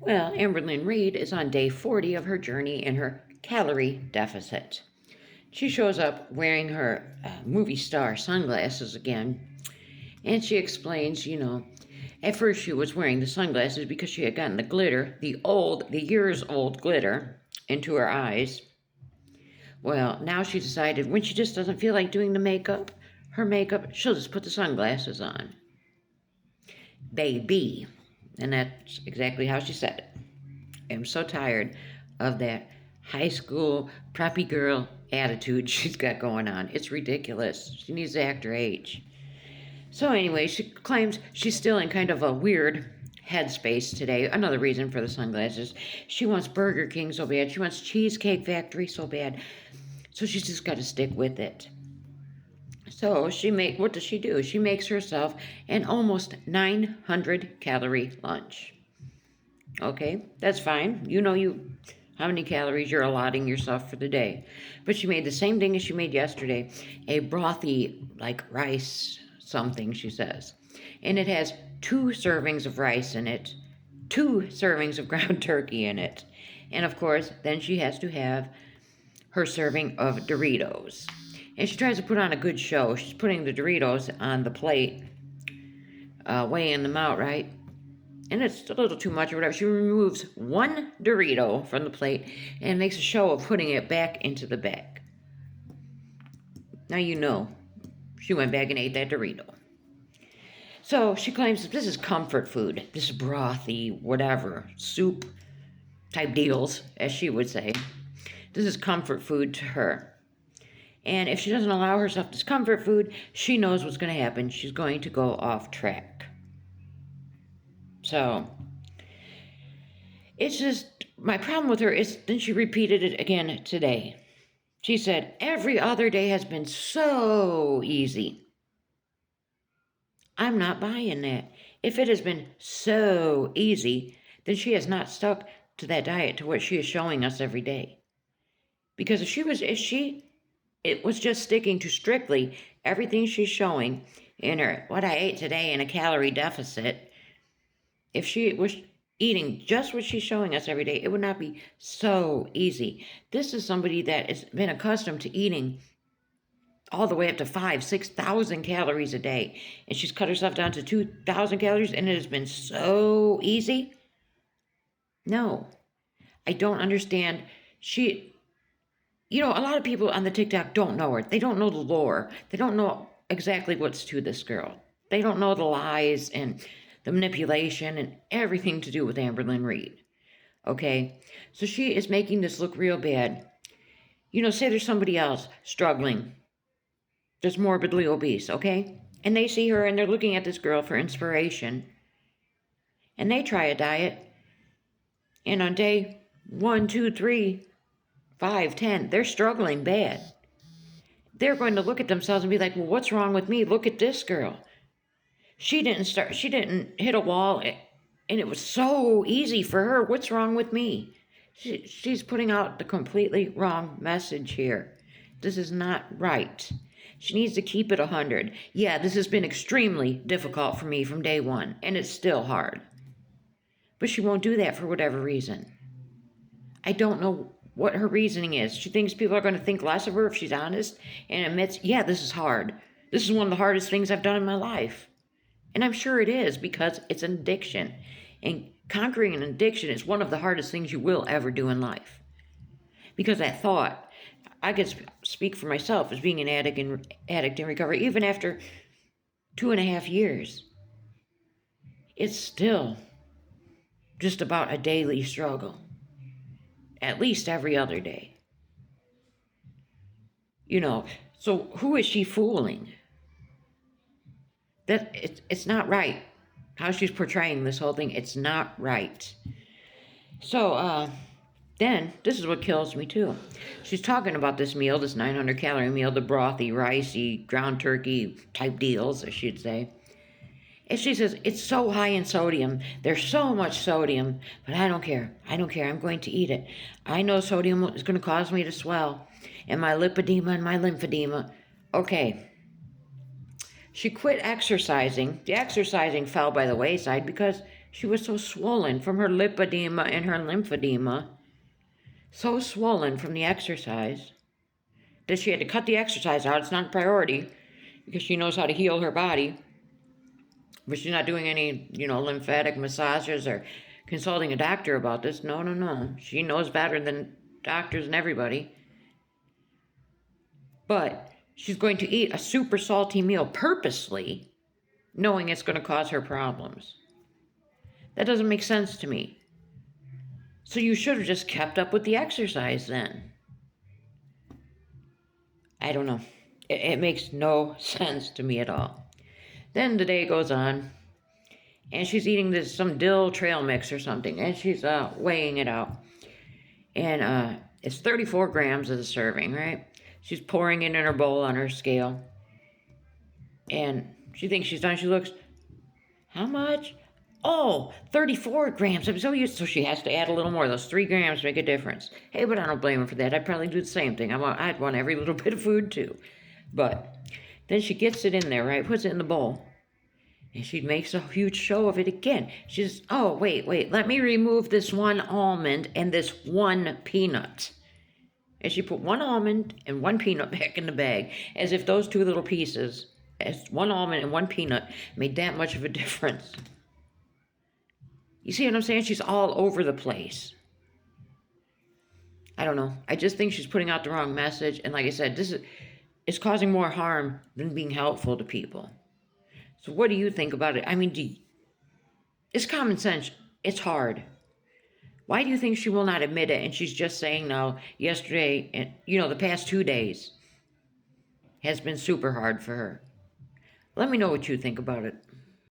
Well, Amberlynn Reid is on day 40 of her journey in her calorie deficit. She shows up wearing her movie star sunglasses again, and she explains, at first she was wearing the sunglasses because she had gotten the glitter, the years old glitter, into her eyes. Well, now she decided when she just doesn't feel like doing her makeup, she'll just put the sunglasses on. Baby. And that's exactly how she said it. I'm so tired of that high school preppy girl attitude she's got going on. It's ridiculous. She needs to act her age. So anyway, she claims she's still in kind of a weird headspace today. Another reason for the sunglasses. She wants Burger King so bad. She wants Cheesecake Factory so bad. So she's just got to stick with it. So what does she do? She makes herself an almost 900 calorie lunch. Okay, that's fine. How many calories you're allotting yourself for the day. But she made the same thing as she made yesterday, a brothy, like rice something, she says. And it has 2 servings of rice in it, 2 servings of ground turkey in it. And of course, then she has to have her serving of Doritos. And she tries to put on a good show. She's putting the Doritos on the plate, weighing them out, right? And it's a little too much or whatever. She removes 1 Dorito from the plate and makes a show of putting it back into the bag. Now she went back and ate that Dorito. So she claims that this is comfort food. This brothy, whatever, soup type deals, as she would say. This is comfort food to her. And if she doesn't allow herself this comfort food, she knows what's going to happen. She's going to go off track. So, it's just, my problem with her is, then she repeated it again today. She said, every other day has been so easy. I'm not buying that. If it has been so easy, then she has not stuck to that diet, to what she is showing us every day. Because it was just sticking to strictly everything she's showing in her, what I ate today in a calorie deficit, if she was eating just what she's showing us every day, it would not be so easy. This is somebody that has been accustomed to eating all the way up to 5,000-6,000 calories a day. And she's cut herself down to 2,000 calories, and it has been so easy. No, I don't understand. A lot of people on the TikTok don't know her. They don't know the lore. They don't know exactly what's to this girl. They don't know the lies and the manipulation and everything to do with Amberlynn Reid. Okay? So she is making this look real bad. Say there's somebody else struggling, just morbidly obese, okay? And they see her and they're looking at this girl for inspiration. And they try a diet. And on day 1, 2, 3, 5, 10, they're struggling bad. They're going to look at themselves and be like, well, what's wrong with me? Look at this girl. She didn't hit a wall, and it was so easy for her. What's wrong with me? She's putting out the completely wrong message here. This is not right. She needs to keep it 100. Yeah, this has been extremely difficult for me from day 1, and it's still hard. But she won't do that for whatever reason. I don't know what her reasoning is. She thinks people are going to think less of her if she's honest and admits, yeah, this is hard. This is one of the hardest things I've done in my life. And I'm sure it is, because it's an addiction. And conquering an addiction is one of the hardest things you will ever do in life. Because that thought, I could speak for myself as being an addict in recovery, even after 2.5 years. It's still just about a daily struggle. At least every other day. So who is she fooling? That it's not right. How she's portraying this whole thing, it's not right. So, then, this is what kills me too. She's talking about this meal, this 900 calorie meal, the brothy, ricey, ground turkey type deals, I should say. And she says, it's so high in sodium. There's so much sodium, but I don't care. I'm going to eat it. I know sodium is going to cause me to swell, and my lipedema and my lymphedema. Okay. She quit exercising. The exercising fell by the wayside because She was so swollen from her lipedema and her lymphedema, so swollen from the exercise that she had to cut the exercise out. It's not a priority because she knows how to heal her body, but she's not doing any, lymphatic massages or consulting a doctor about this. No, no, no. She knows better than doctors and everybody. But she's going to eat a super salty meal purposely, knowing it's going to cause her problems. That doesn't make sense to me. So you should have just kept up with the exercise then. I don't know. It makes no sense to me at all. Then the day goes on, and she's eating some dill trail mix or something, and she's weighing it out. And it's 34 grams of the serving, right? She's pouring it in her bowl on her scale. And she thinks she's done. She looks, how much? Oh, 34 grams. I'm so used, so she has to add a little more. Those 3 grams make a difference. Hey, but I don't blame her for that. I'd probably do the same thing. I'd want every little bit of food too. But then she gets it in there, right? Puts it in the bowl. And she makes a huge show of it again. She says, oh, wait. Let me remove this one almond and this one peanut. And she put 1 almond and 1 peanut back in the bag, as if those 2 little pieces, as 1 almond and 1 peanut, made that much of a difference. You see what I'm saying? She's all over the place. I don't know. I just think she's putting out the wrong message. And like I said, it's causing more harm than being helpful to people. So what do you think about it? I mean, it's common sense. It's hard. Why do you think she will not admit it? And she's just saying now, yesterday, and the past 2 days has been super hard for her. Let me know what you think about it.